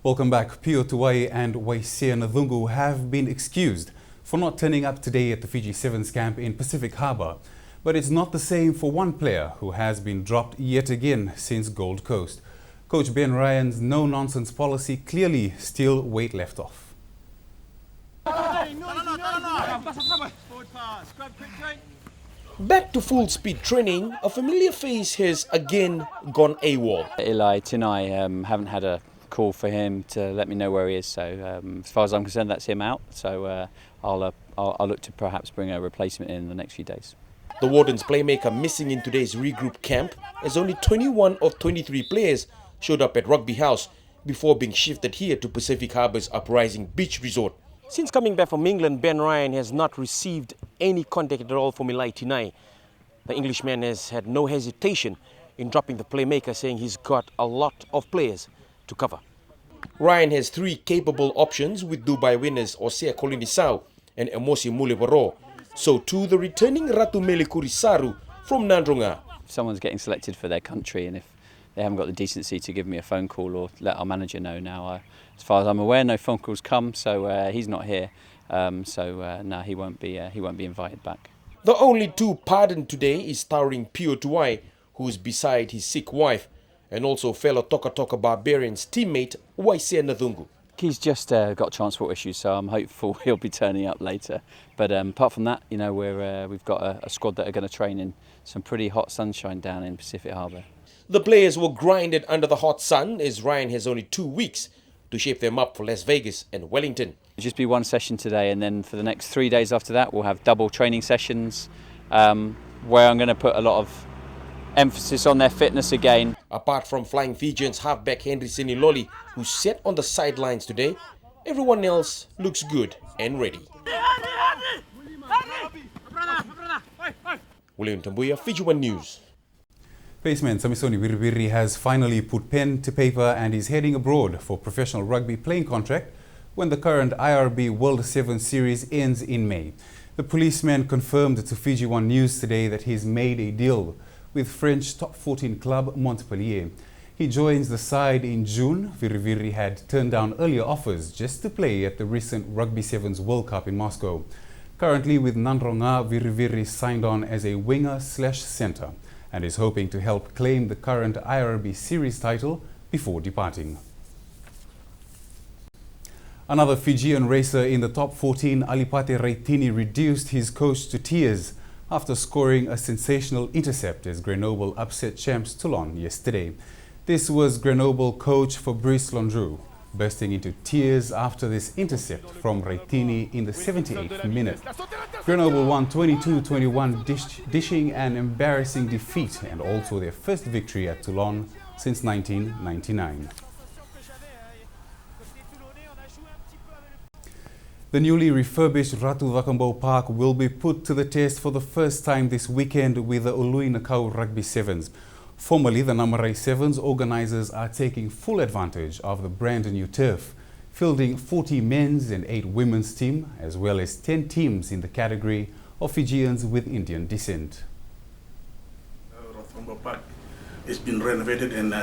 Welcome back. Pio Tuai and Waisea Nadhungu have been excused for not turning up today at the Fiji Sevens camp in Pacific Harbour. But it's not the same for one player who has been dropped yet again since Gold Coast. Coach Ben Ryan's no-nonsense policy clearly still weight left off. Back to full speed training, a familiar face has again gone AWOL. Eli Tinai, haven't had a call for him to let me know where he is, so as far as I'm concerned that's him out, so I'll look to perhaps bring a replacement in the next few days. The Warden's playmaker missing in today's regroup camp, as only 21 of 23 players showed up at Rugby House before being shifted here to Pacific Harbour's Uprising Beach Resort. Since coming back from England, Ben Ryan has not received any contact at all from Eli Tinai. The Englishman has had no hesitation in dropping the playmaker, saying he's got a lot of players to cover. Ryan has three capable options with Dubai winners Osea Kolinisau and Emosi Mulevaro. So too the returning Ratumele Kurisaru from Nandronga. If someone's getting selected for their country and if they haven't got the decency to give me a phone call or let our manager know now, as far as I'm aware, no phone calls come, so he's not here. No, he won't be invited back. The only two pardoned today is towering Pio Tuai, who's beside his sick wife, and also fellow Toka Toka Barbarians teammate Waisea Nadhungu. He's just got transport issues, so I'm hopeful he'll be turning up later. But apart from that, you know, we've got a squad that are going to train in some pretty hot sunshine down in Pacific Harbour. The players were grinded under the hot sun, as Ryan has only 2 weeks to shape them up for Las Vegas and Wellington. It'll just be one session today, and then for the next 3 days after that we'll have double training sessions where I'm going to put a lot of emphasis on their fitness again. Apart from flying Fijians halfback Henry Seniloli, who sat on the sidelines today, everyone else looks good and ready. William Tambuya, Fiji One News. Baseman Samisoni Wiribiri has finally put pen to paper and is heading abroad for professional rugby playing contract when the current IRB World 7 series ends in May. The policeman confirmed to Fiji One News today that he's made a deal with French top 14 club Montpellier. He joins the side in June. Viriviri had turned down earlier offers just to play at the recent Rugby Sevens World Cup in Moscow. Currently with Nandronga, Viriviri signed on as a winger/centre and is hoping to help claim the current IRB series title before departing. Another Fijian racer in the top 14, Alipate Raitini, reduced his coach to tears after scoring a sensational intercept as Grenoble upset champs Toulon yesterday. This was Grenoble coach Fabrice Landru bursting into tears after this intercept from Raitini in the 78th minute. Grenoble won 22-21, dishing an embarrassing defeat and also their first victory at Toulon since 1999. The newly refurbished Ratu Vakambo Park will be put to the test for the first time this weekend with the Ului Nakau Rugby Sevens. Formerly, the Namarai Sevens organisers are taking full advantage of the brand new turf, fielding 40 men's and 8 women's team, as well as 10 teams in the category of Fijians with Indian descent. Vakambo Park has been renovated and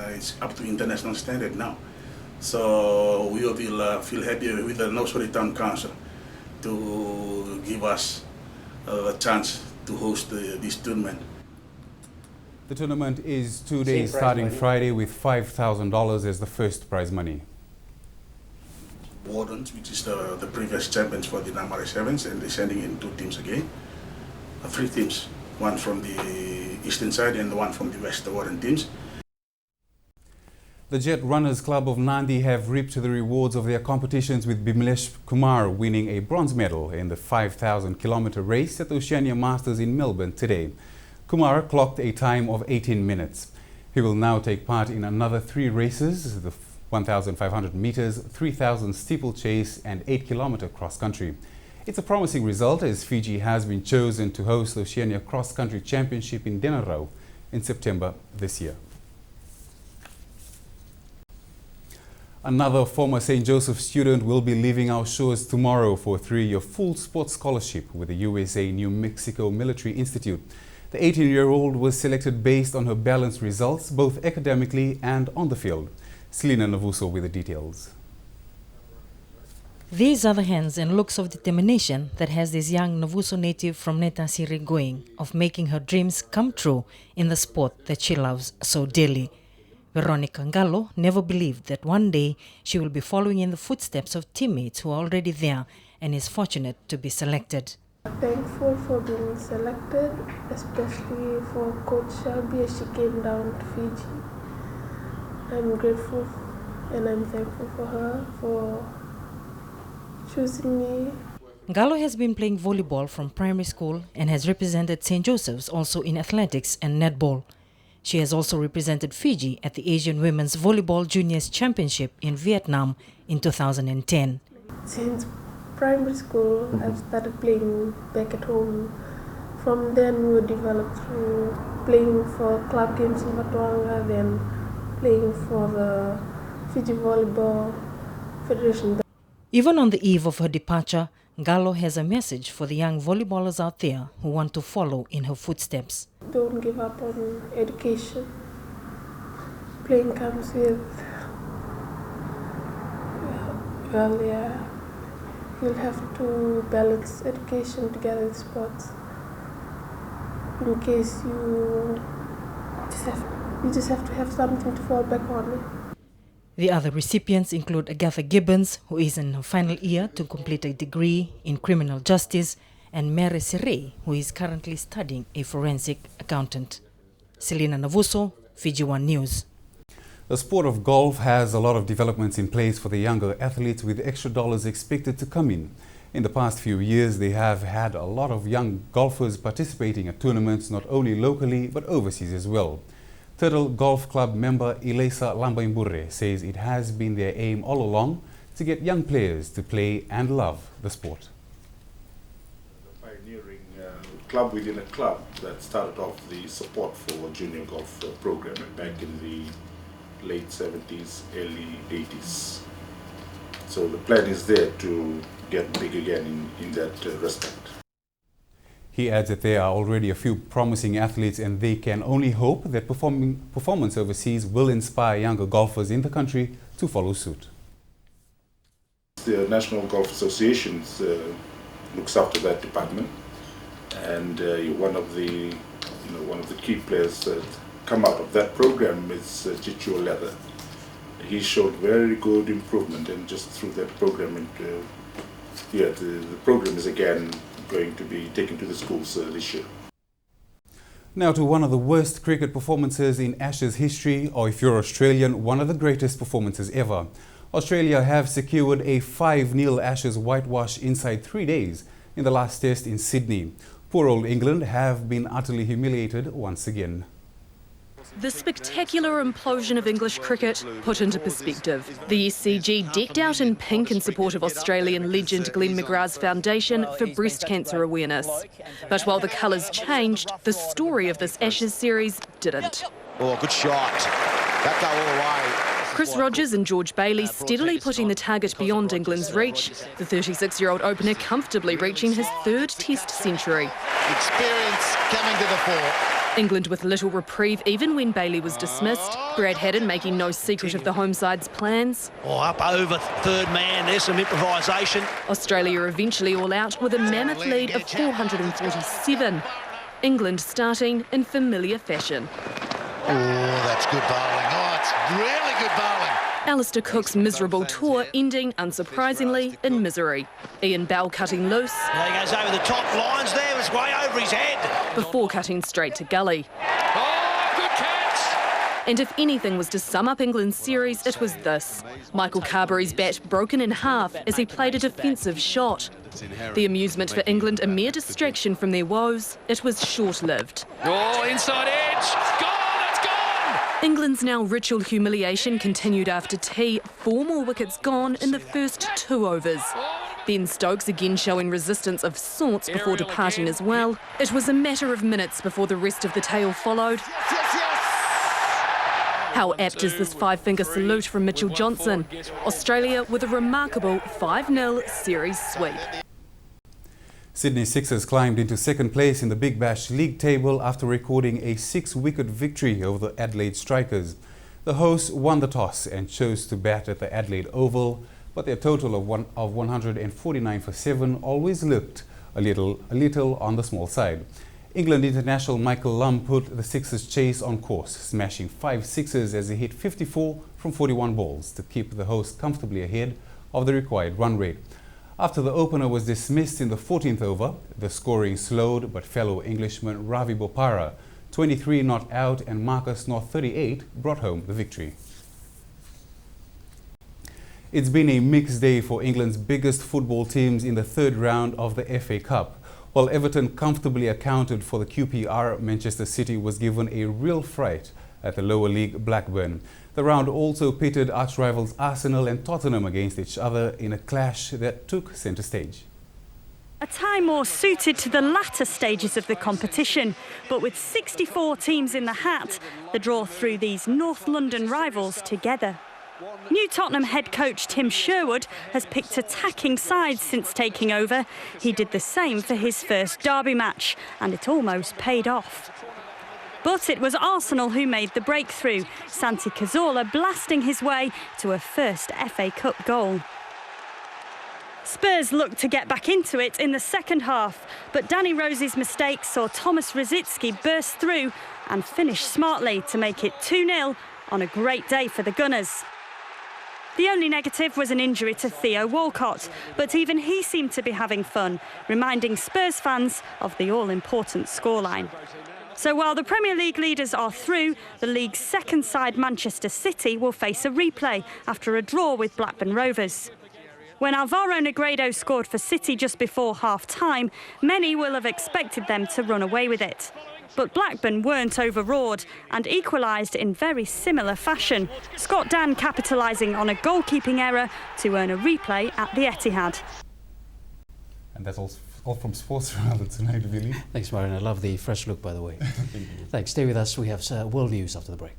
it's up to international standard now. So we will feel happy with the Nausori Town Council to give us a chance to host this tournament. The tournament is 2 days starting Friday with $5,000 as the first prize money. Wardens, which is the previous champions for the Namarai Sevens, and they're sending in 2 teams again. 3 teams, one from the eastern side and one from the west, the Warden teams. The Jet Runners Club of Nandi have reaped the rewards of their competitions, with Bimlesh Kumar winning a bronze medal in the 5,000 kilometer race at the Oceania Masters in Melbourne today. Kumar clocked a time of 18 minutes. He will now take part in another 3 races, the 1,500 meters, 3,000 steeplechase and 8-kilometer cross-country. It's a promising result as Fiji has been chosen to host the Oceania Cross Country Championship in Denarau in September this year. Another former St. Joseph student will be leaving our shores tomorrow for a 3-year full sports scholarship with the USA New Mexico Military Institute. The 18-year-old was selected based on her balanced results, both academically and on the field. Selina Navuso with the details. These are the hands and looks of determination that has this young Navuso native from Netasiri going, of making her dreams come true in the sport that she loves so dearly. Veronica Ngalo never believed that one day she will be following in the footsteps of teammates who are already there, and is fortunate to be selected. Thankful for being selected, especially for Coach Shelby as she came down to Fiji. I'm grateful and I'm thankful for her for choosing me. Ngalo has been playing volleyball from primary school and has represented St. Joseph's also in athletics and netball. She has also represented Fiji at the Asian Women's Volleyball Juniors Championship in Vietnam in 2010. Since primary school, I've started playing back at home. From then we were developed through playing for club games in Batuanga, then playing for the Fiji Volleyball Federation. Even on the eve of her departure, Ngalo has a message for the young volleyballers out there who want to follow in her footsteps. Don't give up on education. Playing comes with, you'll have to balance education together with sports. In case you just have to have something to fall back on. The other recipients include Agatha Gibbons, who is in her final year to complete a degree in criminal justice, and Mary Sirey, who is currently studying a forensic accountant. Selina Navuso, Fiji One News. The sport of golf has a lot of developments in place for the younger athletes, with extra dollars expected to come in. In the past few years, they have had a lot of young golfers participating at tournaments not only locally but overseas as well. Turtle Golf Club member Elisa Lambaimbure says it has been their aim all along to get young players to play and love the sport. The pioneering club within a club that started off the support for junior golf program back in the late 70s, early 80s. So the plan is there to get big again in that respect. He adds that there are already a few promising athletes, and they can only hope that performance overseas will inspire younger golfers in the country to follow suit. The National Golf Association looks after that department, and one of the key players that come out of that program is Chicho Leather. He showed very good improvement, and just through that program, the program is again going to be taken to the schools this year. Now to one of the worst cricket performances in Ashes history, or if you're Australian, one of the greatest performances ever. Australia have secured a 5-0 Ashes whitewash inside 3 days in the last test in Sydney. Poor old England have been utterly humiliated once again. The spectacular implosion of English cricket put into perspective. The SCG decked out in pink in support of Australian legend Glenn McGrath's foundation for breast cancer awareness. But while the colours changed, the story of this Ashes series didn't. Oh, good shot. That go all the way. Chris Rogers and George Bailey steadily putting the target beyond England's reach, the 36-year-old opener comfortably reaching his 3rd Test century. Experience coming to the fore. England with little reprieve even when Bailey was dismissed. Brad Haddon making no secret of the home side's plans. Oh, up over 3rd man, there's some improvisation. Australia eventually all out with a mammoth lead of 447. England starting in familiar fashion. Oh, that's good bowling. Oh, it's really good bowling. Alistair Cook's miserable tour ending, unsurprisingly, in misery. Ian Bell cutting loose. There he goes over the top lines there, it's way over his head. Before cutting straight to gully. Oh, good catch! And if anything was to sum up England's series, it was this. Michael Carberry's bat broken in half as he played a defensive shot. The amusement for England a mere distraction from their woes, it was short-lived. Oh, inside edge! Gone! It's gone! England's now ritual humiliation continued after tea. 4 more wickets gone in the first 2 overs. Ben Stokes again showing resistance of sorts before departing as well. It was a matter of minutes before the rest of the tale followed. How apt is this 5-finger salute from Mitchell Johnson? Australia with a remarkable 5-0 series sweep. Sydney Sixers climbed into 2nd place in the Big Bash League table after recording a 6-wicket victory over the Adelaide Strikers. The hosts won the toss and chose to bat at the Adelaide Oval, but their total of 149 for 7 always looked a little on the small side. England international Michael Lumb put the Sixers' chase on course, smashing 5 sixes as he hit 54 from 41 balls to keep the hosts comfortably ahead of the required run rate. After the opener was dismissed in the 14th over, the scoring slowed, but fellow Englishman Ravi Bopara, 23 not out, and Marcus North, 38, brought home the victory. It's been a mixed day for England's biggest football teams in the third round of the FA Cup. While Everton comfortably accounted for the QPR, Manchester City was given a real fright at the lower league Blackburn. The round also pitted arch-rivals Arsenal and Tottenham against each other in a clash that took centre stage. A tie more suited to the latter stages of the competition, but with 64 teams in the hat, the draw threw these North London rivals together. New Tottenham head coach Tim Sherwood has picked attacking sides since taking over. He did the same for his first derby match, and it almost paid off. But it was Arsenal who made the breakthrough, Santi Cazorla blasting his way to a first FA Cup goal. Spurs looked to get back into it in the second half, but Danny Rose's mistake saw Thomas Rosicky burst through and finish smartly to make it 2-0 on a great day for the Gunners. The only negative was an injury to Theo Walcott, but even he seemed to be having fun, reminding Spurs fans of the all-important scoreline. So while the Premier League leaders are through, the league's second side Manchester City will face a replay after a draw with Blackburn Rovers. When Alvaro Negredo scored for City just before half-time, many will have expected them to run away with it. But Blackburn weren't overawed and equalised in very similar fashion, Scott Dann capitalising on a goalkeeping error to earn a replay at the Etihad. And that's all from Sports Round tonight, Billy. Thanks, Marion. I love the fresh look, by the way. Thanks. Stay with us. We have world news after the break.